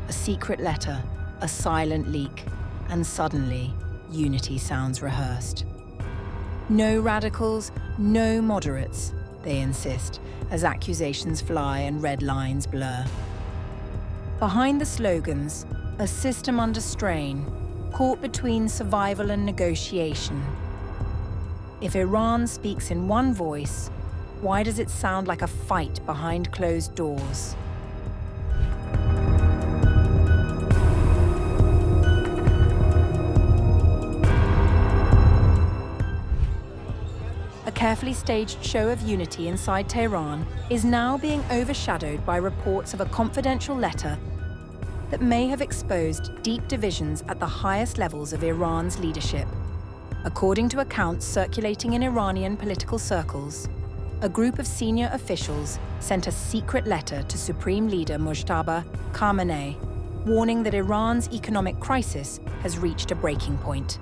a secret letter, a silent leak, and suddenly, unity sounds rehearsed. No radicals, no moderates, they insist, as accusations fly and red lines blur. Behind the slogans, a system under strain, caught between survival and negotiation. If Iran speaks in one voice, why does it sound like a fight behind closed doors? A carefully staged show of unity inside Tehran is now being overshadowed by reports of a confidential letter that may have exposed deep divisions at the highest levels of Iran's leadership. According to accounts circulating in Iranian political circles, a group of senior officials sent a secret letter to Supreme Leader Mojtaba Khamenei, warning that Iran's economic crisis has reached a breaking point,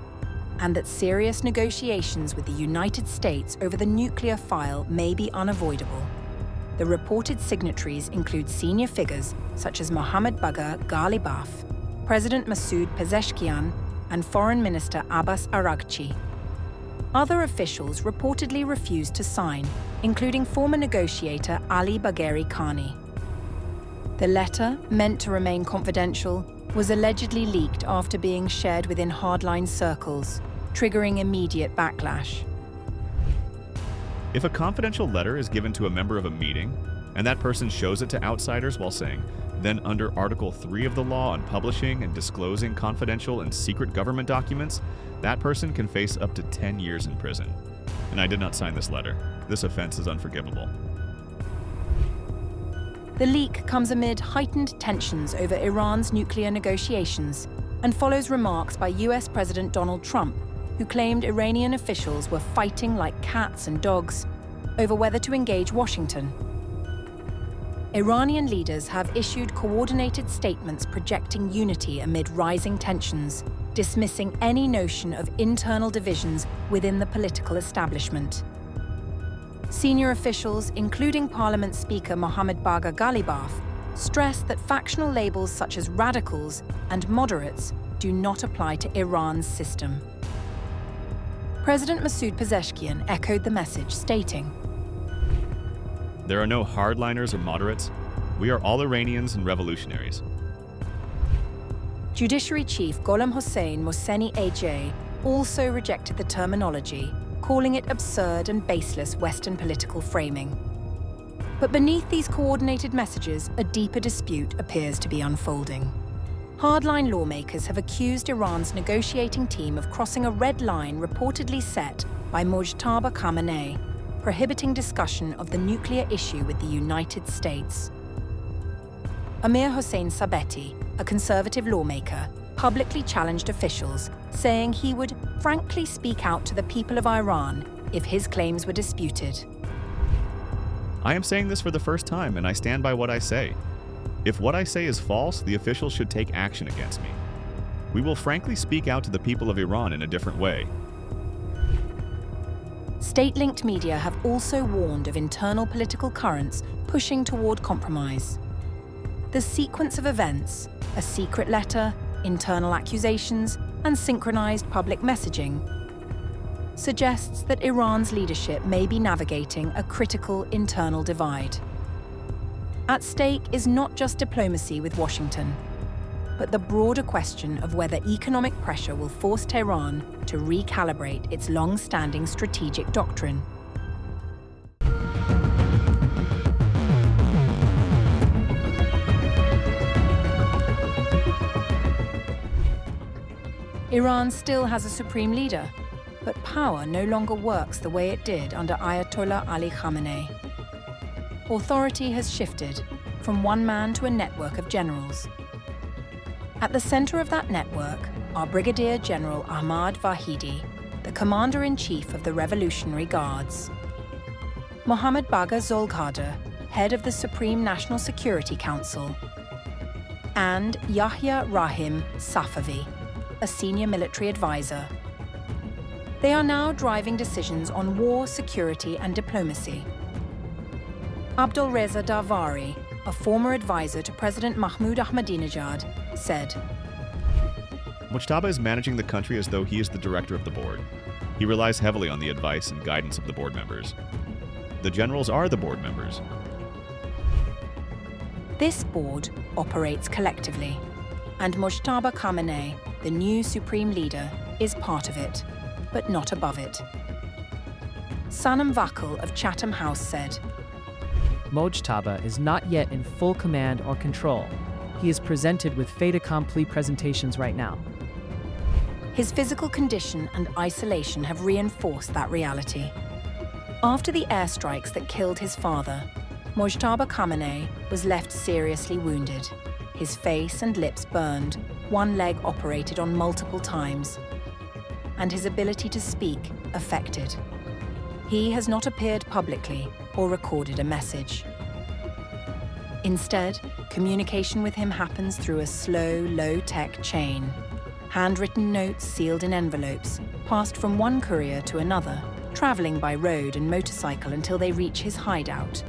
and that serious negotiations with the United States over the nuclear file may be unavoidable. The reported signatories include senior figures such as Mohammad Bagher Ghalibaf, President Masoud Pezeshkian, and Foreign Minister Abbas Araghchi. Other officials reportedly refused to sign, including former negotiator Ali Bagheri Kani. The letter, meant to remain confidential, was allegedly leaked after being shared within hardline circles, triggering immediate backlash. If a confidential letter is given to a member of a meeting, and that person shows it to outsiders while saying, then under Article 3 of the law on publishing and disclosing confidential and secret government documents, that person can face up to 10 years in prison. And I did not sign this letter. This offense is unforgivable. The leak comes amid heightened tensions over Iran's nuclear negotiations and follows remarks by US President Donald Trump, who claimed Iranian officials were fighting like cats and dogs over whether to engage Washington. Iranian leaders have issued coordinated statements projecting unity amid rising tensions, dismissing any notion of internal divisions within the political establishment. Senior officials, including Parliament Speaker Mohammad Bagher Ghalibaf, stressed that factional labels such as radicals and moderates do not apply to Iran's system. President Masoud Pezeshkian echoed the message, stating, "There are no hardliners or moderates. We are all Iranians and revolutionaries." Judiciary Chief Jalil Mohebbi also rejected the terminology, calling it absurd and baseless Western political framing. But beneath these coordinated messages, a deeper dispute appears to be unfolding. Hardline lawmakers have accused Iran's negotiating team of crossing a red line reportedly set by Mojtaba Khamenei, prohibiting discussion of the nuclear issue with the United States. Amir Hossein Sabeti, a conservative lawmaker, publicly challenged officials, saying he would frankly speak out to the people of Iran if his claims were disputed. I am saying this for the first time, and I stand by what I say. If what I say is false, the officials should take action against me. We will frankly speak out to the people of Iran in a different way. State-linked media have also warned of internal political currents pushing toward compromise. The sequence of events, a secret letter, internal accusations, and synchronized public messaging, suggests that Iran's leadership may be navigating a critical internal divide. At stake is not just diplomacy with Washington, but the broader question of whether economic pressure will force Tehran to recalibrate its long-standing strategic doctrine. Iran still has a supreme leader, but power no longer works the way it did under Ayatollah Ali Khamenei. Authority has shifted from one man to a network of generals. At the center of that network are Brigadier General Ahmad Vahidi, the Commander-in-Chief of the Revolutionary Guards, Mohammad Bagher Zolghadeh, head of the Supreme National Security Council, and Yahya Rahim Safavi, a senior military advisor. They are now driving decisions on war, security, and diplomacy. Abdolreza Darvari, a former advisor to President Mahmoud Ahmadinejad, said, Mojtaba is managing the country as though he is the director of the board. He relies heavily on the advice and guidance of the board members. The generals are the board members. This board operates collectively, and Mojtaba Khamenei, the new supreme leader, is part of it, but not above it. Sanam Vakil of Chatham House said, Mojtaba is not yet in full command or control. He is presented with fait accompli presentations right now. His physical condition and isolation have reinforced that reality. After the airstrikes that killed his father, Mojtaba Khamenei was left seriously wounded. His face and lips burned, one leg operated on multiple times, and his ability to speak affected. He has not appeared publicly or recorded a message. Instead, communication with him happens through a slow, low-tech chain. Handwritten notes sealed in envelopes, passed from one courier to another, traveling by road and motorcycle until they reach his hideout.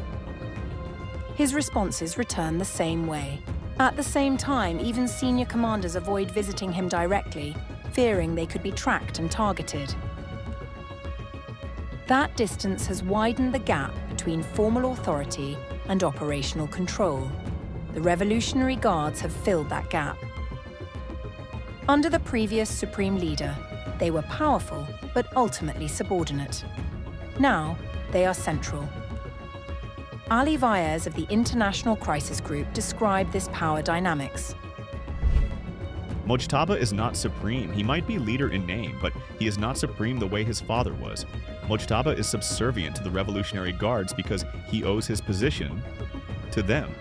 His responses return the same way. At the same time, even senior commanders avoid visiting him directly, fearing they could be tracked and targeted. That distance has widened the gap between formal authority and operational control. The Revolutionary Guards have filled that gap. Under the previous supreme leader, they were powerful but ultimately subordinate. Now, they are central. Ali Bagheri of the International Crisis Group described this power dynamics. Mojtaba is not supreme. He might be leader in name, but he is not supreme the way his father was. Mojtaba is subservient to the Revolutionary Guards because he owes his position to them.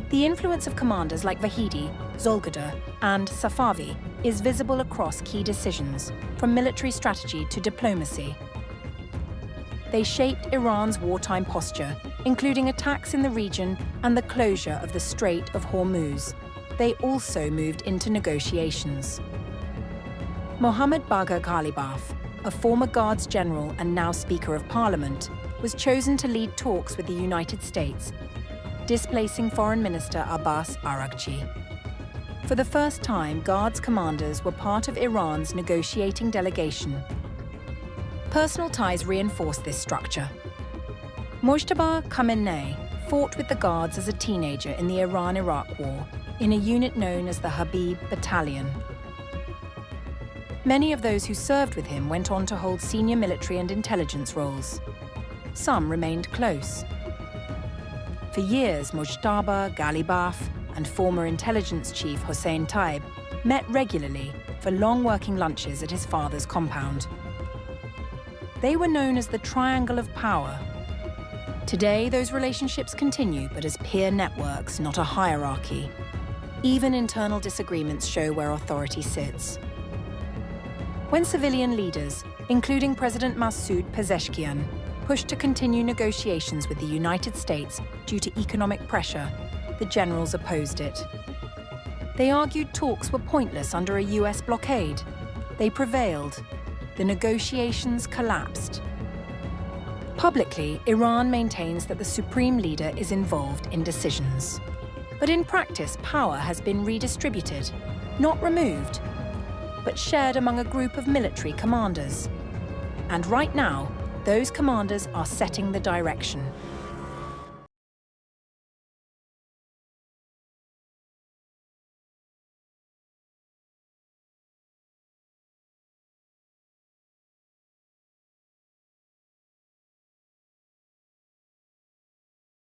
The influence of commanders like Vahidi, Zolgadar, and Safavi is visible across key decisions, from military strategy to diplomacy. They shaped Iran's wartime posture, including attacks in the region and the closure of the Strait of Hormuz. They also moved into negotiations. Mohammad Bagher Ghalibaf, a former Guards General and now Speaker of Parliament, was chosen to lead talks with the United States, displacing Foreign Minister Abbas Araghchi. For the first time, Guards commanders were part of Iran's negotiating delegation. Personal ties reinforced this structure. Mojtaba Khamenei fought with the Guards as a teenager in the Iran-Iraq War in a unit known as the Habib Battalion. Many of those who served with him went on to hold senior military and intelligence roles. Some remained close. For years, Mojtaba, Ghalibaf, and former intelligence chief Hossein Taib met regularly for long working lunches at his father's compound. They were known as the Triangle of Power. Today, those relationships continue, but as peer networks, not a hierarchy. Even internal disagreements show where authority sits. When civilian leaders, including President Masoud Pezeshkian, pushed to continue negotiations with the United States due to economic pressure, the generals opposed it. They argued talks were pointless under a US blockade. They prevailed. The negotiations collapsed. Publicly, Iran maintains that the supreme leader is involved in decisions. But in practice, power has been redistributed, not removed, but shared among a group of military commanders. And right now, those commanders are setting the direction.